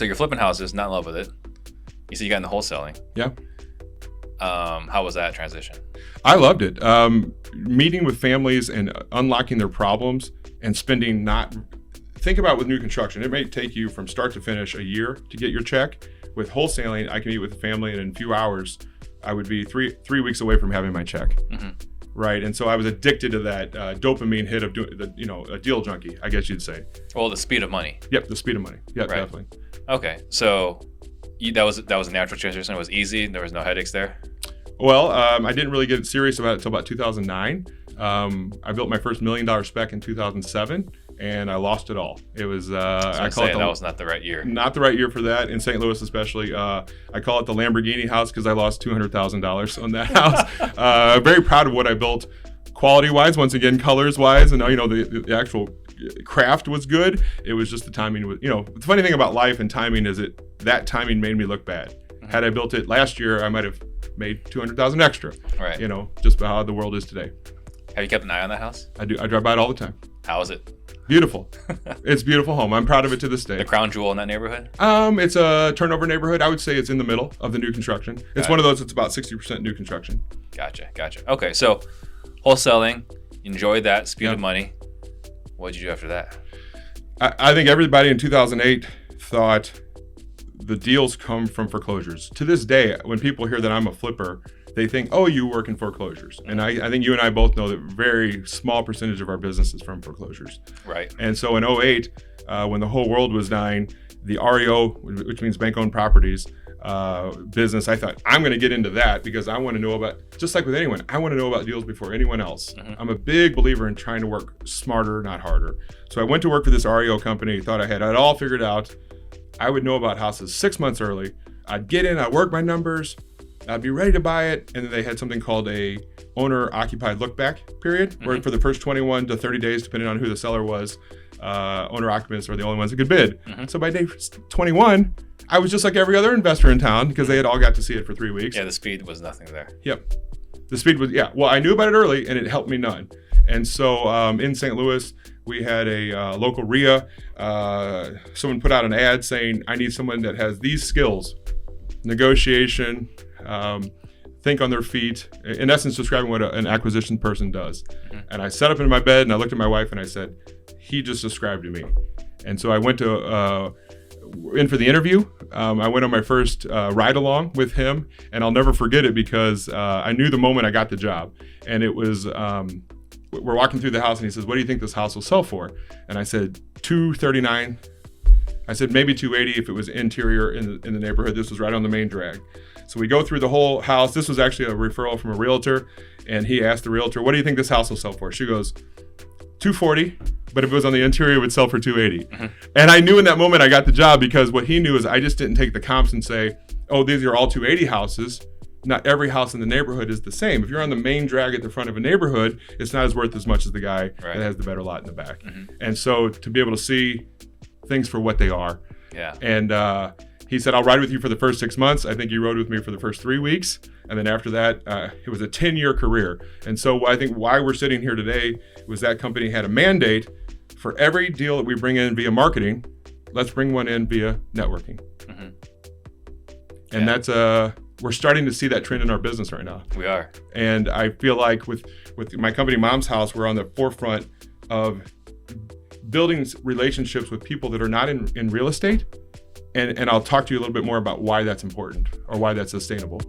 So you're flipping houses, not in love with it. You said you got into wholesaling. Yeah. How was that transition? I loved it. Meeting with families and unlocking their problems and spending think about with new construction, it may take you from start to finish a year to get your check. With wholesaling, I can meet with a family and in a few hours, I would be three weeks away from having my check. Mm-hmm. Right. And so I was addicted to that dopamine hit of doing a deal junkie, I guess you'd say. Well, the speed of money. Yep. The speed of money. Yeah, right. Definitely. Okay. So that was a natural transition. It was easy. There was no headaches there. Well, I didn't really get serious about it until about 2009. I built my first $1 million spec in 2007, and I lost it all. It was I call it that was not the right year. Not the right year for that in St. Louis, especially. I call it the Lamborghini house because I lost $200,000 on that house. Very proud of what I built, quality-wise. Once again, colors-wise, and the actual craft was good. It was just the timing. The funny thing about life and timing is that timing made me look bad. Mm-hmm. Had I built it last year, I might have made $200,000 extra. Right. Just about how the world is today. Have you kept an eye on that house? I do. I drive by it all the time. How is it? Beautiful. It's a beautiful home. I'm proud of it to this day. The crown jewel in that neighborhood? It's a turnover neighborhood. I would say it's in the middle of the new construction. It's one of those that's about 60% new construction. Gotcha. Okay, so wholesaling, enjoyed that, speed of money. What did you do after that? I think everybody in 2008 thought the deals come from foreclosures. To this day, when people hear that I'm a flipper, they think, oh, you work in foreclosures. And I think you and I both know that a very small percentage of our business is from foreclosures. Right. And so in 2008, when the whole world was dying, the REO, which means bank-owned properties, business, I thought, I'm going to get into that because I want to know about, just like with anyone, I want to know about deals before anyone else. Mm-hmm. I'm a big believer in trying to work smarter, not harder. So I went to work for this REO company, thought I had it all figured out. I would know about houses 6 months early. I'd get in, I'd work my numbers, I'd be ready to buy it, and then they had something called a owner-occupied look-back period, where for the first 21 to 30 days, depending on who the seller was, owner-occupants are the only ones that could bid. Mm-hmm. So by day 21, I was just like every other investor in town because they had all got to see it for 3 weeks. Yeah, the speed was nothing there. Yep. The speed was, well, I knew about it early, and it helped me none. And so in St. Louis, we had a local RIA. Someone put out an ad saying, I need someone that has these skills: negotiation, think on their feet, in essence, describing what an acquisition person does. Mm-hmm. And I sat up in my bed and I looked at my wife and I said, he just described to me. And so I went in for the interview. I went on my first ride along with him, and I'll never forget it because I knew the moment I got the job. And it was, we're walking through the house and he says, what do you think this house will sell for? And I said, $239. I said maybe $280 if it was interior in the neighborhood. This was right on the main drag. So we go through the whole house. This was actually a referral from a realtor, and he asked the realtor, what do you think this house will sell for? She goes, $240, but if it was on the interior, it would sell for $280. Mm-hmm. And I knew in that moment I got the job because what he knew is I just didn't take the comps and say, oh, these are all $280 houses. Not every house in the neighborhood is the same. If you're on the main drag at the front of a neighborhood, it's not as worth as much as the guy that has the better lot in the back. Mm-hmm. And so to be able to see things for what they are. Yeah. And he said, I'll ride with you for the first 6 months. I think he rode with me for the first 3 weeks. And then after that, it was a 10-year career. And so I think why we're sitting here today was that company had a mandate for every deal that we bring in via marketing, let's bring one in via networking. Mm-hmm. And that's we're starting to see that trend in our business right now. We are. And I feel like with my company, Mom's House, we're on the forefront of building relationships with people that are not in real estate. And I'll talk to you a little bit more about why that's important or why that's sustainable.